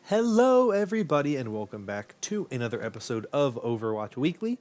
Hello, everybody, and welcome back to another episode of Overwatch Weekly.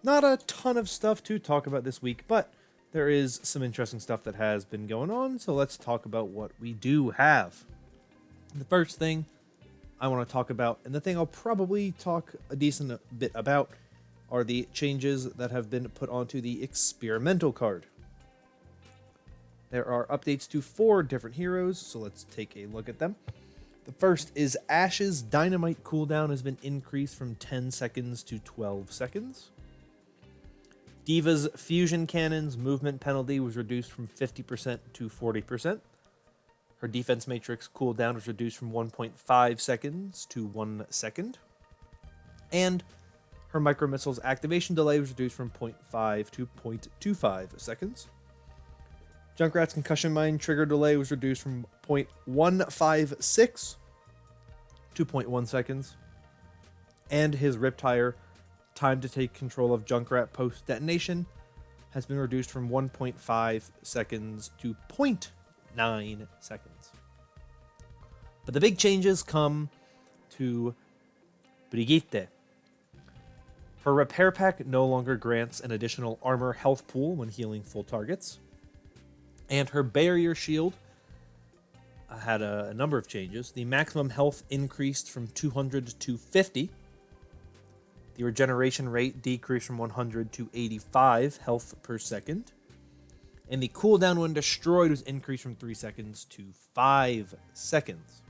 Not a ton of stuff to talk about this week, but there is some interesting stuff that has been going on, so let's talk about what we do have. The first thing I want to talk about, and the thing I'll probably talk a decent bit about, are the changes that have been put onto the experimental card. There are updates to 4 different heroes, so let's take a look at them. The first is Ashe's Dynamite cooldown has been increased from 10 seconds to 12 seconds. Diva's Fusion Cannon's movement penalty was reduced from 50% to 40%. Her Defense Matrix cooldown was reduced from 1.5 seconds to 1 second. And her Micro Missile's activation delay was reduced from 0.5 to 0.25 seconds. Junkrat's Concussion Mine trigger delay was reduced from 0.156 to 0.1 seconds. And his Riptire time to take control of Junkrat post-detonation has been reduced from 1.5 seconds to 0.9 seconds. But the big changes come to Brigitte. Her Repair Pack no longer grants an additional armor health pool when healing full targets. And her Barrier Shield had a number of changes. The maximum health increased from 200 to 50. The regeneration rate decreased from 100 to 85 health per second. And the cooldown when destroyed was increased from 3 seconds to 5 seconds.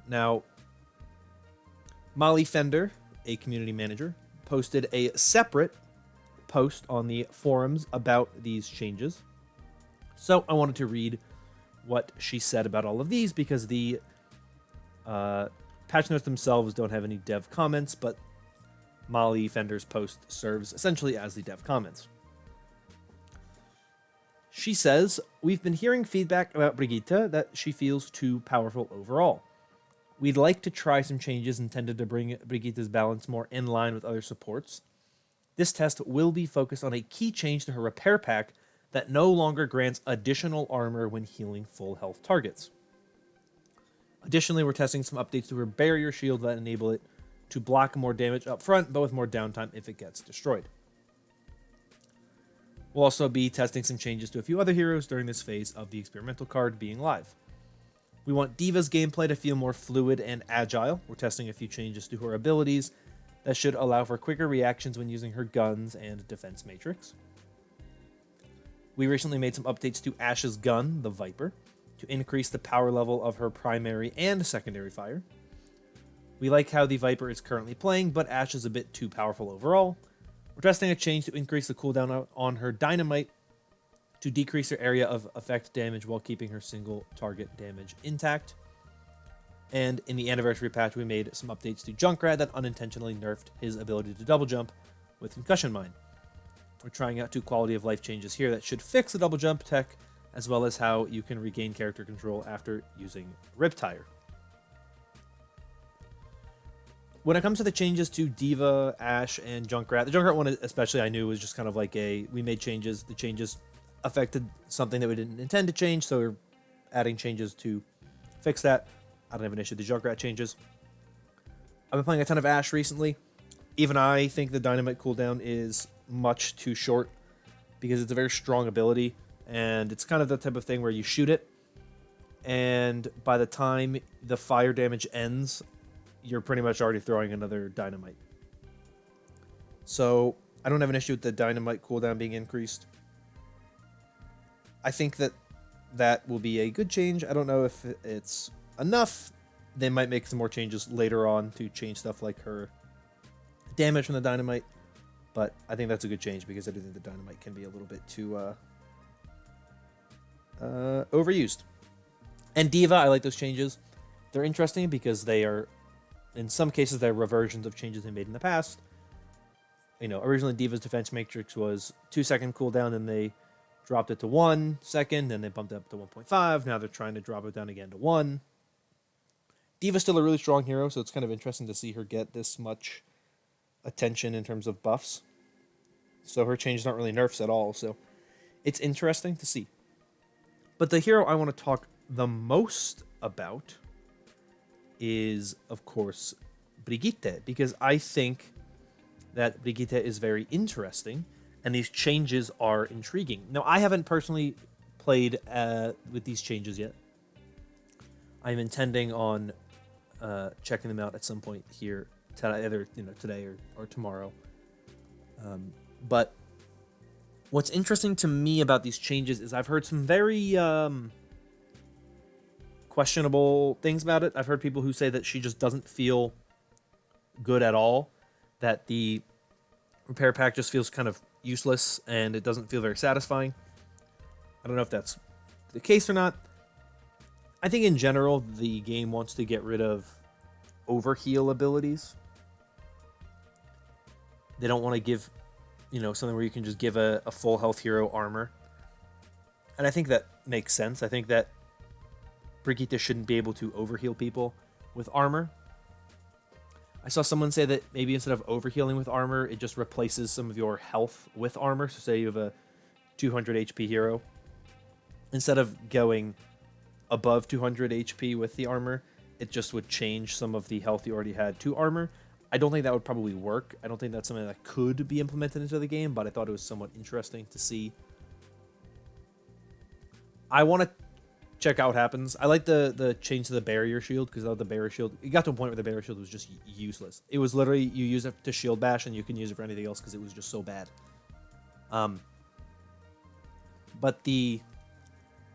Now, Molly Fender, a community manager, posted a separate post on the forums about these changes. So I wanted to read what she said about all of these because the patch notes themselves don't have any dev comments, but Molly Fender's post serves essentially as the dev comments. She says, "We've been hearing feedback about Brigitte that she feels too powerful overall. We'd like to try some changes intended to bring Brigitte's balance more in line with other supports. This test will be focused on a key change to her Repair Pack that no longer grants additional armor when healing full health targets. Additionally, we're testing some updates to her Barrier Shield that enable it to block more damage up front, but with more downtime if it gets destroyed. We'll also be testing some changes to a few other heroes during this phase of the experimental card being live. We want Diva's gameplay to feel more fluid and agile. We're testing a few changes to her abilities that should allow for quicker reactions when using her guns and defense matrix. We recently made some updates to Ashe's gun, the Viper, to increase the power level of her primary and secondary fire. We like how the Viper is currently playing, but Ashe is a bit too powerful overall. We're testing a change to increase the cooldown on her Dynamite to decrease her area of effect damage while keeping her single target damage intact. And in the anniversary patch, we made some updates to Junkrat that unintentionally nerfed his ability to double jump with Concussion Mine. We're trying out 2 quality of life changes here that should fix the double jump tech, as well as how you can regain character control after using Riptire. When it comes to the changes to Diva, Ashe, and Junkrat, the Junkrat one especially I knew was just kind of like we made changes. The changes affected something that we didn't intend to change, so we're adding changes to fix that. I don't have an issue with the Junkrat changes. I've been playing a ton of Ashe recently. Even I think the Dynamite cooldown is much too short because it's a very strong ability, and it's kind of the type of thing where you shoot it, and by the time the fire damage ends, you're pretty much already throwing another Dynamite. So I don't have an issue with the Dynamite cooldown being increased. I think that will be a good change. I don't know if it's enough. They might make some more changes later on to change stuff like her damage from the Dynamite, but I think that's a good change because I do think the Dynamite can be a little bit too overused. And Diva, I like those changes. They're interesting because they are, in some cases, they're reversions of changes they made in the past. Originally Diva's defense matrix was 2-second cooldown, and they dropped it to 1 second, then they bumped it up to 1.5. Now they're trying to drop it down again to 1. Diva's still a really strong hero, so it's kind of interesting to see her get this much attention in terms of buffs. So her change is not really nerfs at all, so it's interesting to see. But the hero I want to talk the most about is, of course, Brigitte, because I think that Brigitte is very interesting, and these changes are intriguing. Now, I haven't personally played with these changes yet. I'm intending on checking them out at some point here, either today or tomorrow. But what's interesting to me about these changes is I've heard some very questionable things about it. I've heard people who say that she just doesn't feel good at all, that the repair pack just feels kind of useless and it doesn't feel very satisfying. I don't know if that's the case or not. I think in general the game wants to get rid of overheal abilities. They don't want to give, something where you can just give a full health hero armor. And I think that makes sense. I think that Brigitte shouldn't be able to overheal people with armor. I saw someone say that maybe instead of overhealing with armor, it just replaces some of your health with armor. So say you have a 200 HP hero. Instead of going above 200 HP with the armor, it just would change some of the health you already had to armor. I don't think that would probably work. I don't think that's something that could be implemented into the game, but I thought it was somewhat interesting to see. I want to check out what happens. I like the change to the barrier shield, because the barrier shield, it got to a point where the barrier shield was just useless. It was literally, you use it to shield bash and you can use it for anything else because it was just so bad. But the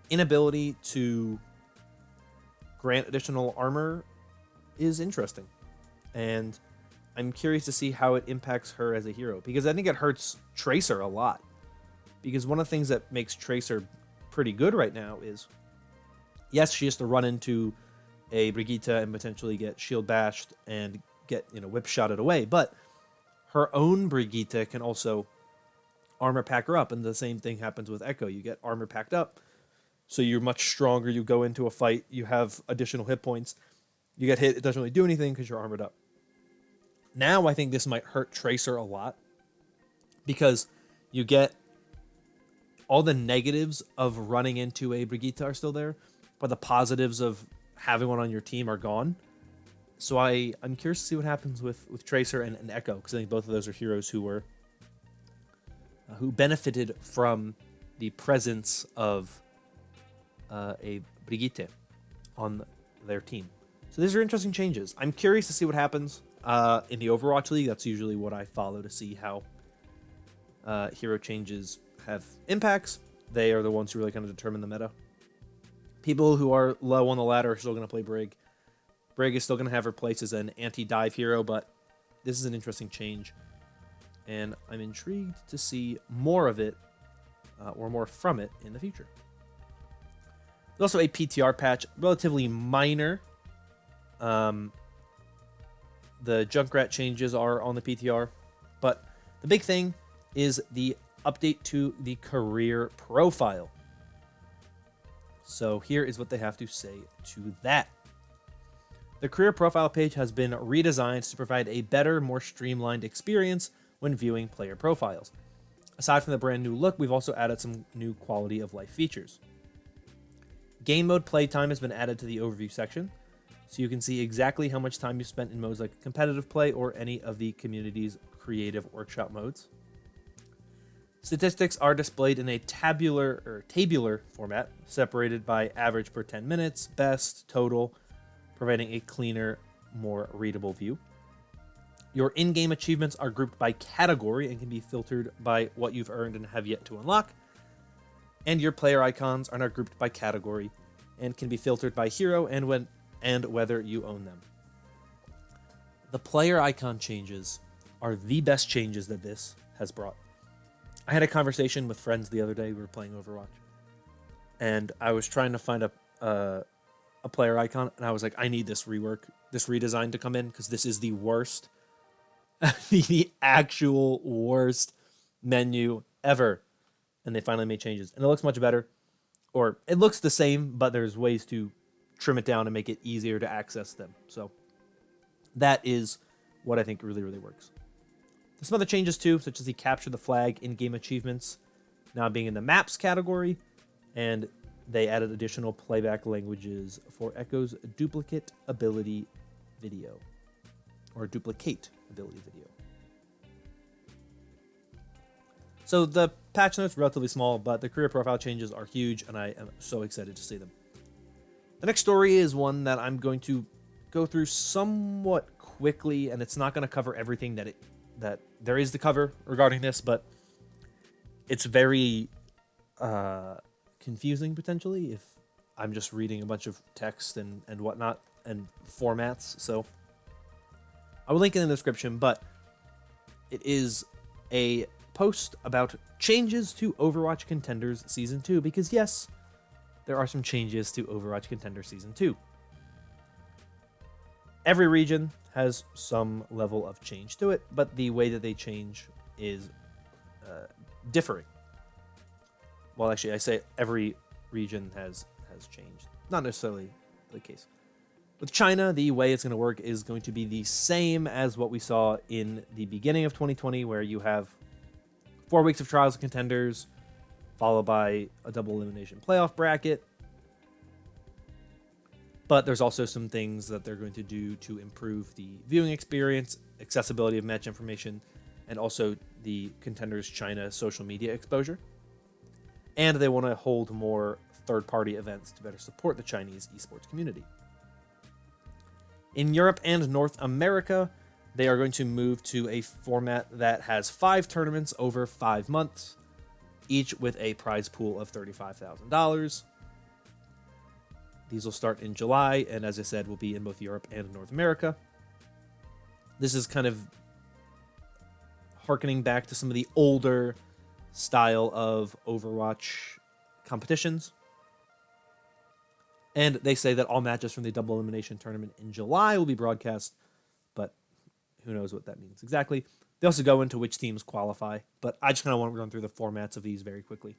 inability to grant additional armor is interesting, and I'm curious to see how it impacts her as a hero, because I think it hurts Tracer a lot. Because one of the things that makes Tracer pretty good right now is, yes, she has to run into a Brigitte and potentially get shield bashed and get whip shotted away, but her own Brigitte can also armor pack her up, and the same thing happens with Echo. You get armor packed up, so you're much stronger. You go into a fight, you have additional hit points. You get hit, it doesn't really do anything because you're armored up. Now I think this might hurt Tracer a lot, because you get all the negatives of running into a Brigitte are still there, but the positives of having one on your team are gone. So I'm curious to see what happens with Tracer and Echo, because I think both of those are heroes who benefited from the presence of a Brigitte on their team. So these are interesting changes. I'm curious to see what happens in the Overwatch League. That's usually what I follow to see how hero changes have impacts. They are the ones who really kind of determine the meta. People who are low on the ladder are still going to play Brig. Brig is still going to have her place as an anti-dive hero, but this is an interesting change, and I'm intrigued to see more of it, or more from it, in the future. There's also a PTR patch, relatively minor. The Junkrat changes are on the PTR, but the big thing is the update to the career profile. So here is what they have to say to that. The career profile page has been redesigned to provide a better, more streamlined experience when viewing player profiles. Aside from the brand new look, we've also added some new quality of life features. Game mode playtime has been added to the overview section, so you can see exactly how much time you spent in modes like competitive play or any of the community's creative workshop modes. Statistics are displayed in a tabular format, separated by average per 10 minutes, best, total, providing a cleaner, more readable view. Your in-game achievements are grouped by category and can be filtered by what you've earned and have yet to unlock. And your player icons are now grouped by category and can be filtered by hero and whether you own them. The player icon changes are the best changes that this has brought. I had a conversation with friends the other day. We were playing Overwatch, and I was trying to find a player icon, and I was like, I need this redesign to come in, because this is the worst, the actual worst menu ever. And they finally made changes, and it looks much better, or it looks the same, but there's ways to trim it down and make it easier to access them. So that is what I think really, really works. There's some other changes too, such as the capture the flag in-game achievements now being in the maps category, and They added additional playback languages for Echo's duplicate ability video, or duplicate ability video. So the patch notes are relatively small, but the career profile changes are huge, and I am so excited to see them. The next story is one that I'm going to go through somewhat quickly, and it's not going to cover everything that there is to cover regarding this, but it's very confusing potentially if I'm just reading a bunch of text and whatnot and formats. So I will link it in the description, but it is a post about changes to Overwatch Contenders Season 2, because yes, there are some changes to Overwatch Contenders Season 2. Every region has some level of change to it, but the way that they change is differing. Well, actually, I say every region has changed. Not necessarily the case. With China, the way it's going to work is going to be the same as what we saw in the beginning of 2020, where you have 4 weeks of Trials of Contenders, followed by a double elimination playoff bracket. But there's also some things that they're going to do to improve the viewing experience, accessibility of match information, and also the Contenders China social media exposure. And they want to hold more third-party events to better support the Chinese esports community. In Europe and North America, they are going to move to a format that has 5 tournaments over 5 months, each with a prize pool of $35,000. These will start in July, and as I said, will be in both Europe and North America. This is kind of harkening back to some of the older style of Overwatch competitions. And they say that all matches from the double elimination tournament in July will be broadcast, but who knows what that means exactly. They also go into which teams qualify, but I just kind of want to run through the formats of these very quickly.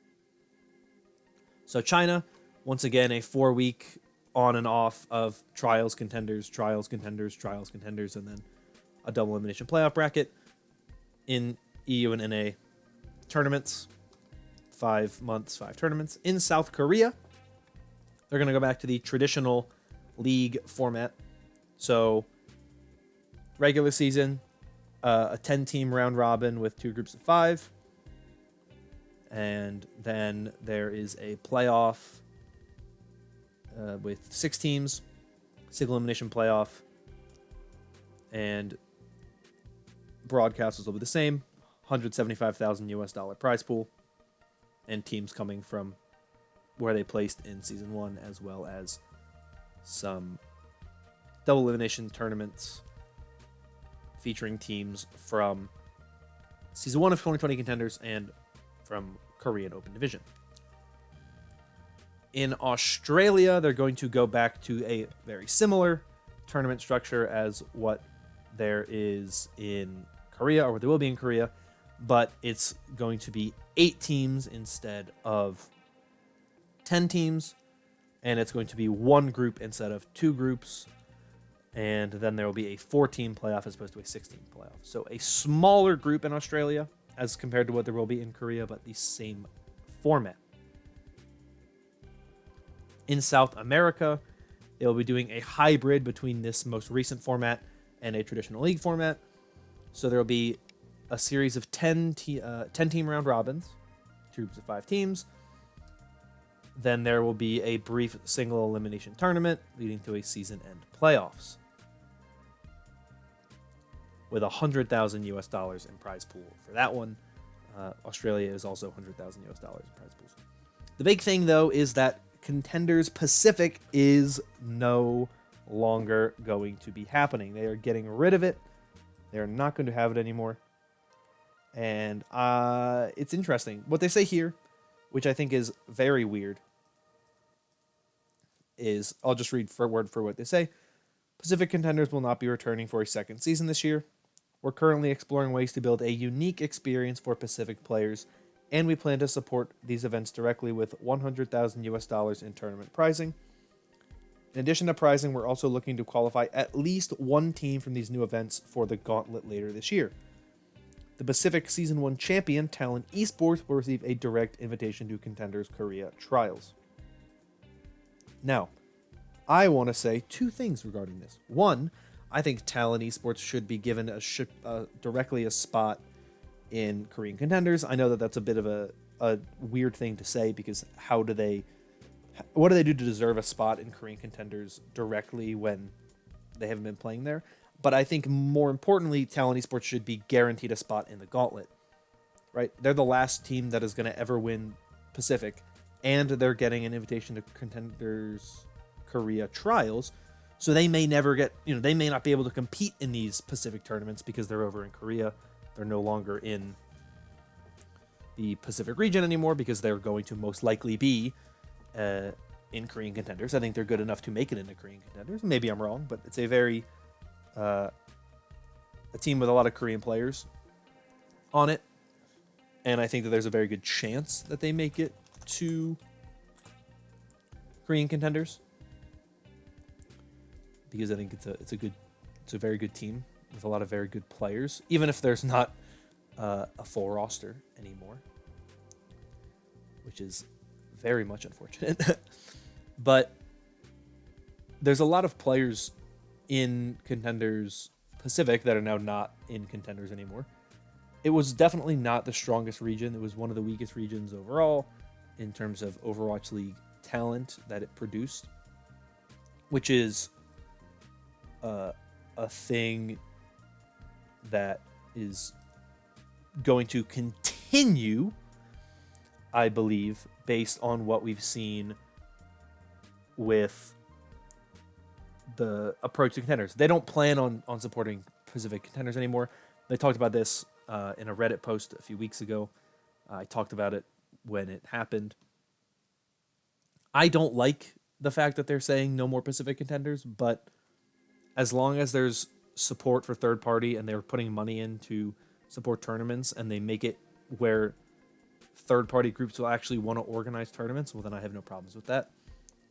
So China, once again, a 4-week on and off of Trials, Contenders, Trials, Contenders, Trials, Contenders, and then a double elimination playoff bracket. In EU and NA, tournaments, 5 months, 5 tournaments. In South Korea, they're going to go back to the traditional league format. So, regular season, a 10-team round robin with 2 groups of 5. And then there is a playoff with 6 teams, single elimination playoff, and broadcasters will be the same, $175,000 prize pool, and teams coming from where they placed in Season 1, as well as some double elimination tournaments featuring teams from Season 1 of 2020 Contenders and from Korean Open Division. In Australia, they're going to go back to a very similar tournament structure as what there is in Korea, or what there will be in Korea, but it's going to be 8 teams instead of 10 teams, and it's going to be 1 group instead of 2 groups, and then there will be a 4-team playoff as opposed to a 16 playoff. So a smaller group in Australia as compared to what there will be in Korea, but the same format. In South America, they'll be doing a hybrid between this most recent format and a traditional league format. So there will be a series of 10-team round robins, 2 groups of 5 teams. Then there will be a brief single elimination tournament leading to a season-end playoffs with $100,000 in prize pool for that one. Australia is also $100,000 in prize pools. The big thing, though, is that Contenders Pacific is no longer going to be happening. They are getting rid of it. They're not going to have it anymore. And it's interesting. What they say here, which I think is very weird, is, I'll just read word for what they say. Pacific Contenders will not be returning for a second season this year. We're currently exploring ways to build a unique experience for Pacific players, and we plan to support these events directly with $100,000 in tournament pricing. In addition to pricing, we're also looking to qualify at least 1 team from these new events for the Gauntlet later this year. The Pacific Season 1 champion, Talon Esports, will receive a direct invitation to Contenders Korea Trials. Now, I want to say two things regarding this. One, I think Talon Esports should be given directly a spot in Korean Contenders. I know that that's a bit of a weird thing to say, because what do they do to deserve a spot in Korean Contenders directly when they haven't been playing there? But I think more importantly, Talon Esports should be guaranteed a spot in the Gauntlet, right? They're the last team that is going to ever win Pacific, and they're getting an invitation to Contenders Korea trials. So they may never get, they may not be able to compete in these Pacific tournaments because they're over in Korea. They're no longer in the Pacific region anymore, because they're going to most likely be in Korean Contenders. I think they're good enough to make it into Korean Contenders. Maybe I'm wrong, but it's a team with a lot of Korean players on it, and I think that there's a very good chance that they make it to Korean Contenders, because I think it's a very good team with a lot of very good players, even if there's not a full roster anymore, which is very much unfortunate. But there's a lot of players in Contenders Pacific that are now not in Contenders anymore. It was definitely not the strongest region. It was one of the weakest regions overall in terms of Overwatch League talent that it produced, which is a thing that is going to continue, I believe, based on what we've seen with the approach to Contenders. They don't plan on supporting Pacific Contenders anymore. They talked about this in a Reddit post a few weeks ago. I talked about it when it happened. I don't like the fact that they're saying no more Pacific Contenders, but as long as there's support for third party and they're putting money in to support tournaments, and they make it where third party groups will actually want to organize tournaments, well, then I have no problems with that.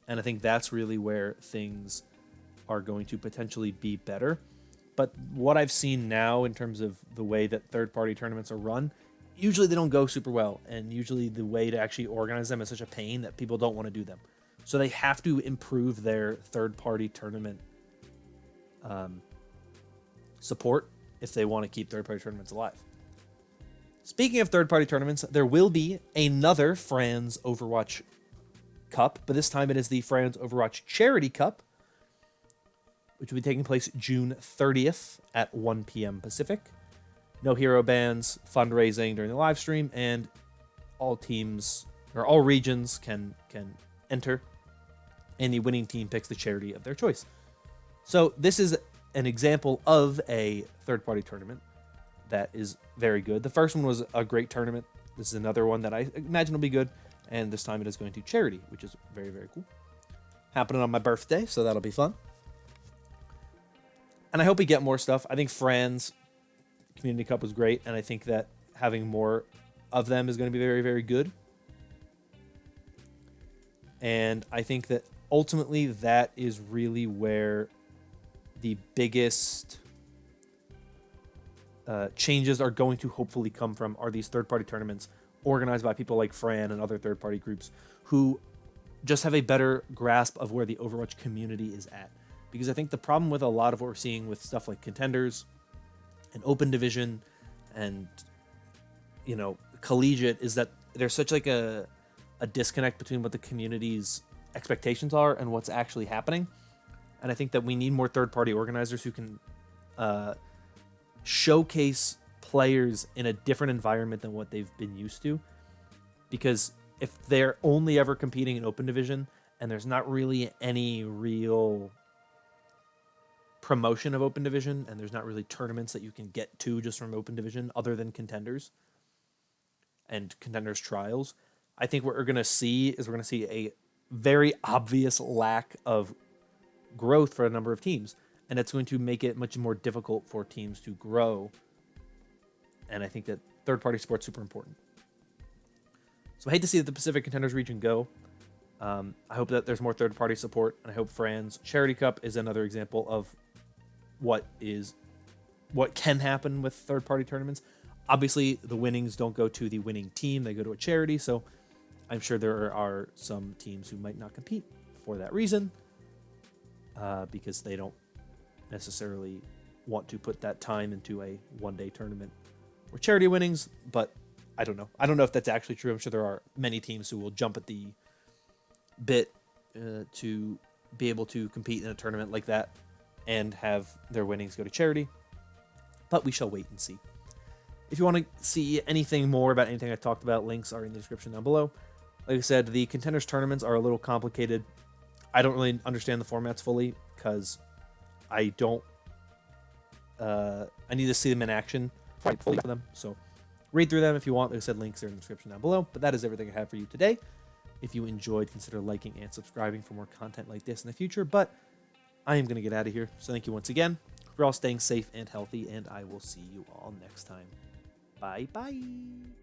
And I think that's really where things are going to potentially be better. But what I've seen now in terms of the way that third party tournaments are run, usually they don't go super well, and usually the way to actually organize them is such a pain that people don't want to do them. So they have to improve their third party tournament support if they want to keep third party tournaments alive. Speaking of third party tournaments, there will be another Franz Overwatch Cup, but this time it is the Franz Overwatch Charity Cup, which will be taking place June 30th at 1 p.m. Pacific. No hero bans, fundraising during the live stream, and all teams or all regions can enter, and the winning team picks the charity of their choice. So this is an example of a third-party tournament that is very good. The first one was a great tournament. This is another one that I imagine will be good, and this time it is going to charity, which is very, very cool. Happening on my birthday, so that'll be fun. And I hope we get more stuff. I think Franz Community Cup was great, and I think that having more of them is going to be very, very good. And I think that ultimately that is really where the biggest changes are going to hopefully come from, are these third-party tournaments organized by people like Fran and other third-party groups who just have a better grasp of where the Overwatch community is at. Because I think the problem with a lot of what we're seeing with stuff like Contenders and Open Division and, Collegiate is that there's such like a disconnect between what the community's expectations are and what's actually happening. And I think that we need more third-party organizers who can showcase players in a different environment than what they've been used to. Because if they're only ever competing in Open Division and there's not really any real promotion of Open Division, and there's not really tournaments that you can get to just from Open Division other than Contenders and Contenders trials, I think what we're going to see a very obvious lack of growth for a number of teams, and it's going to make it much more difficult for teams to grow. And I think that third-party support's super important. So I hate to see the Pacific Contenders region go. I hope that there's more third-party support, and I hope Fran's Charity Cup is another example of what can happen with third-party tournaments. Obviously, the winnings don't go to the winning team; they go to a charity. So I'm sure there are some teams who might not compete for that reason, because they don't necessarily want to put that time into a one-day tournament or charity winnings. But I don't know. I don't know if that's actually true. I'm sure there are many teams who will jump at the bit to be able to compete in a tournament like that and have their winnings go to charity. But we shall wait and see. If you want to see anything more about anything I talked about, links are in the description down below. Like I said, the Contenders tournaments are a little complicated. I don't really understand the formats fully because I don't. I need to see them in action before I fully for them. So read through them if you want. Like I said, links are in the description down below. But that is everything I have for you today. If you enjoyed, consider liking and subscribing for more content like this in the future. But I am going to get out of here. So thank you once again. We're all staying safe and healthy, and I will see you all next time. Bye-bye.